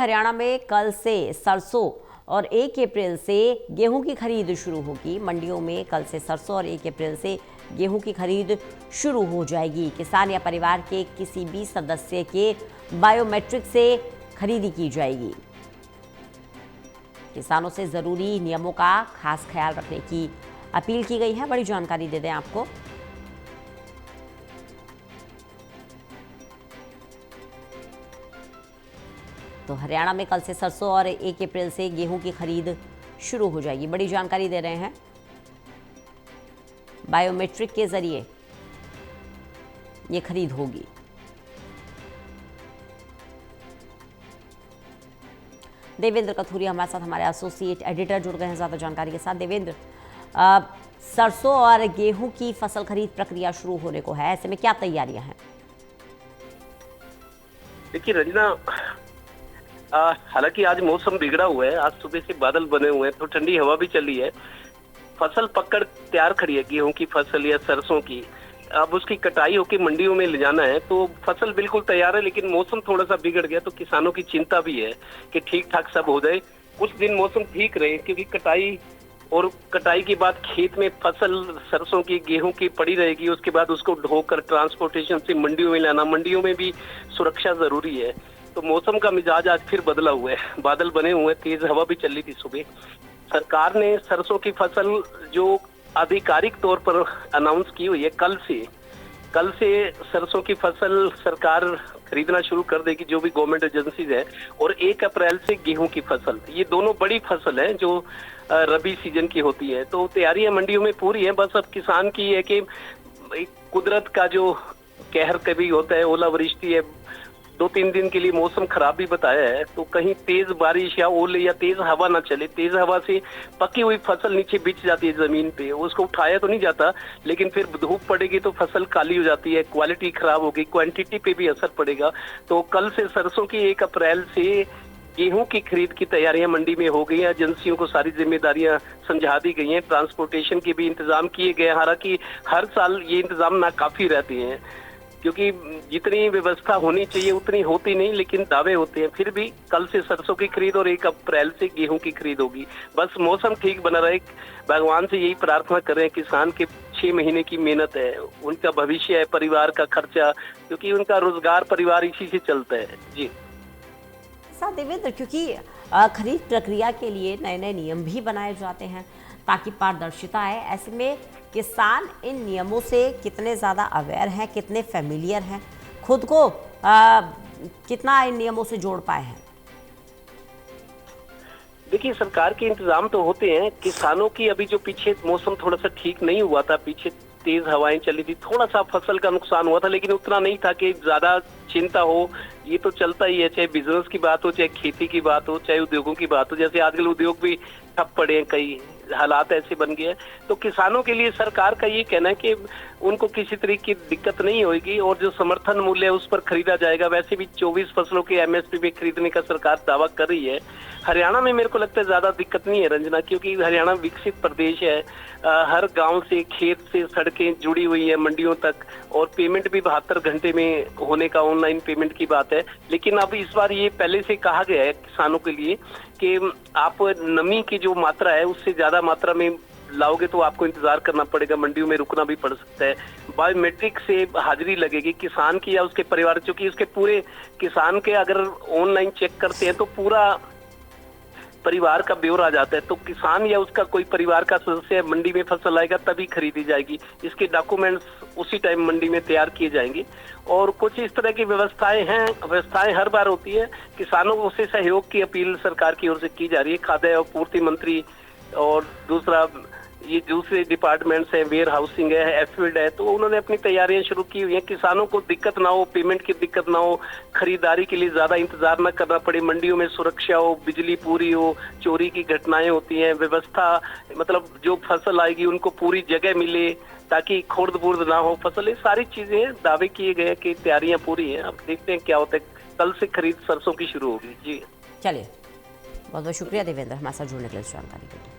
हरियाणा में कल से सरसों और 1 अप्रैल से गेहूं की खरीद शुरू होगी। मंडियों में कल से सरसों और 1 अप्रैल से गेहूं की खरीद शुरू हो जाएगी। किसान या परिवार के किसी भी सदस्य के बायोमेट्रिक से खरीदी की जाएगी। किसानों से जरूरी नियमों का खास ख्याल रखने की अपील की गई है। बड़ी जानकारी दे दें आपको। तो हरियाणा में कल से सरसों और 1 अप्रैल से गेहूं की खरीद शुरू हो जाएगी। बड़ी जानकारी दे रहे हैं। बायोमेट्रिक के जरिए ये खरीद होगी। देवेंद्र कथूरिया हमारे साथ, हमारे एसोसिएट एडिटर जुड़ गए हैं ज्यादा जानकारी के साथ। देवेंद्र, सरसों और गेहूं की फसल खरीद प्रक्रिया शुरू होने को है, ऐसे में क्या तैयारियां हैं? देखिए रंजना, हालांकि आज मौसम बिगड़ा हुआ है। आज सुबह से बादल बने हुए हैं, तो ठंडी हवा भी चली है। फसल पकड़ तैयार खड़ी है, गेहूं की फसल या सरसों की। अब उसकी कटाई होकर मंडियों में ले जाना है, तो फसल बिल्कुल तैयार है, लेकिन मौसम थोड़ा सा बिगड़ गया, तो किसानों की चिंता भी है कि ठीक ठाक सब हो जाए, कुछ दिन मौसम ठीक रहे, क्योंकि कटाई के बाद खेत में फसल सरसों की गेहूं की पड़ी रहेगी। उसके बाद उसको ढोकर ट्रांसपोर्टेशन से मंडियों में लाना, मंडियों में भी सुरक्षा जरूरी है। तो मौसम का मिजाज आज फिर बदला हुआ है, बादल बने हुए हैं, तेज हवा भी चल रही थी सुबह। सरकार ने सरसों की फसल जो आधिकारिक तौर पर अनाउंस की हुई है, कल से सरसों की फसल सरकार खरीदना शुरू कर देगी, जो भी गवर्नमेंट एजेंसीज है। और 1 अप्रैल से गेहूं की फसल, ये दोनों बड़ी फसल है जो रबी सीजन की होती है। तो तैयारियां मंडियों में पूरी है। बस अब किसान की है कि कुदरत का जो कहर कभी होता है, ओलावृष्टि है, 2-3 दिन के लिए मौसम खराब भी बताया है, तो कहीं तेज बारिश या ओले या तेज हवा ना चले। तेज हवा से पकी हुई फसल नीचे बिछ जाती है जमीन पे, उसको उठाया तो नहीं जाता, लेकिन फिर धूप पड़ेगी तो फसल काली हो जाती है, क्वालिटी खराब होगी, क्वांटिटी पे भी असर पड़ेगा। तो कल से सरसों की 1 अप्रैल से गेहूं की खरीद की तैयारियां मंडी में हो गई हैं। एजेंसियों को सारी जिम्मेदारियां समझा दी गई हैं, ट्रांसपोर्टेशन के भी इंतजाम किए गए हैं। हालांकि हर साल ये इंतजाम नाकाफी रहते हैं, क्योंकि जितनी व्यवस्था होनी चाहिए उतनी होती नहीं, लेकिन दावे होते हैं। फिर भी कल से सरसों की खरीद और 1 अप्रैल से गेहूं की खरीद होगी। बस मौसम ठीक बना रहे, भगवान से यही प्रार्थना कर रहे हैं। किसान के 6 महीने की मेहनत है, उनका भविष्य है, परिवार का खर्चा, क्योंकि उनका रोजगार परिवार इसी से चलता है। जी साथ देवेंद्र, क्योंकि खरीद प्रक्रिया के लिए नए नए नियम भी बनाए जाते हैं ताकि पारदर्शिता आए, ऐसे में किसान इन नियमों से कितने ज़्यादा अवेयर हैं, कितने फेमिलियर हैं, खुद को कितना इन नियमों से जोड़ पाए हैं? देखिए, सरकार के इंतजाम तो होते हैं। किसानों की अभी जो पीछे मौसम थोड़ा सा ठीक नहीं हुआ था, पीछे तेज हवाएं चली थी, थोड़ा सा फसल का नुकसान हुआ था, लेकिन उतना नहीं था कि ज्यादा चिंता हो। ये तो चलता ही है, चाहे बिजनेस की बात हो, चाहे खेती की बात हो, चाहे उद्योगों की बात हो। जैसे आजकल उद्योग भी ठप पड़े हैं, कई हालात ऐसे बन गए हैं। तो किसानों के लिए सरकार का ये कहना है कि उनको किसी तरीके की दिक्कत नहीं होगी, और जो समर्थन मूल्य है उस पर खरीदा जाएगा। वैसे भी 24 फसलों के एमएसपी में खरीदने का सरकार दावा कर रही है। हरियाणा में मेरे को लगता है ज्यादा दिक्कत नहीं है रंजना, क्योंकि हरियाणा विकसित प्रदेश है। हर गांव से, खेत से सड़कें जुड़ी हुई है मंडियों तक, और पेमेंट भी 72 घंटे में होने का ऑनलाइन पेमेंट की बात है। लेकिन अब इस बार ये पहले से कहा गया है किसानों के लिए कि आप नमी की जो मात्रा है उससे ज्यादा मात्रा में लाओगे तो आपको इंतजार करना पड़ेगा, मंडियों में रुकना भी पड़ सकता है। बायोमेट्रिक से हाजिरी लगेगी किसान की या उसके परिवार, क्योंकि उसके पूरे किसान के अगर ऑनलाइन चेक करते हैं तो पूरा परिवार का ब्यौरा आ जाता है। तो किसान या उसका कोई परिवार का सदस्य मंडी में फसल आएगा तभी खरीदी जाएगी। इसके डॉक्यूमेंट्स उसी टाइम मंडी में तैयार किए जाएंगे। और कुछ इस तरह की व्यवस्थाएं हर बार होती है। किसानों से सहयोग की अपील सरकार की ओर से की जा रही है। खाद्य आपूर्ति मंत्री और दूसरा ये दूसरे डिपार्टमेंट्स है, वेयर हाउसिंग है, एफील्ड है, तो उन्होंने अपनी तैयारियां शुरू की हुई हैं। किसानों को दिक्कत ना हो, पेमेंट की दिक्कत ना हो, खरीदारी के लिए ज्यादा इंतजार न करना पड़े, मंडियों में सुरक्षा हो, बिजली पूरी हो, चोरी की घटनाएं होती हैं, व्यवस्था मतलब जो फसल आएगी उनको पूरी जगह मिले ताकि खुर्द बुर्द ना हो फसल। ये सारी चीजें दावे किए गए कि तैयारियां पूरी हैं। अब देखते हैं क्या होता है। कल से खरीद सरसों की शुरू होगी। जी चलिए, बहुत बहुत शुक्रिया देवेंद्र हमारे साथ जुड़ने के लिए, जानकारी के लिए।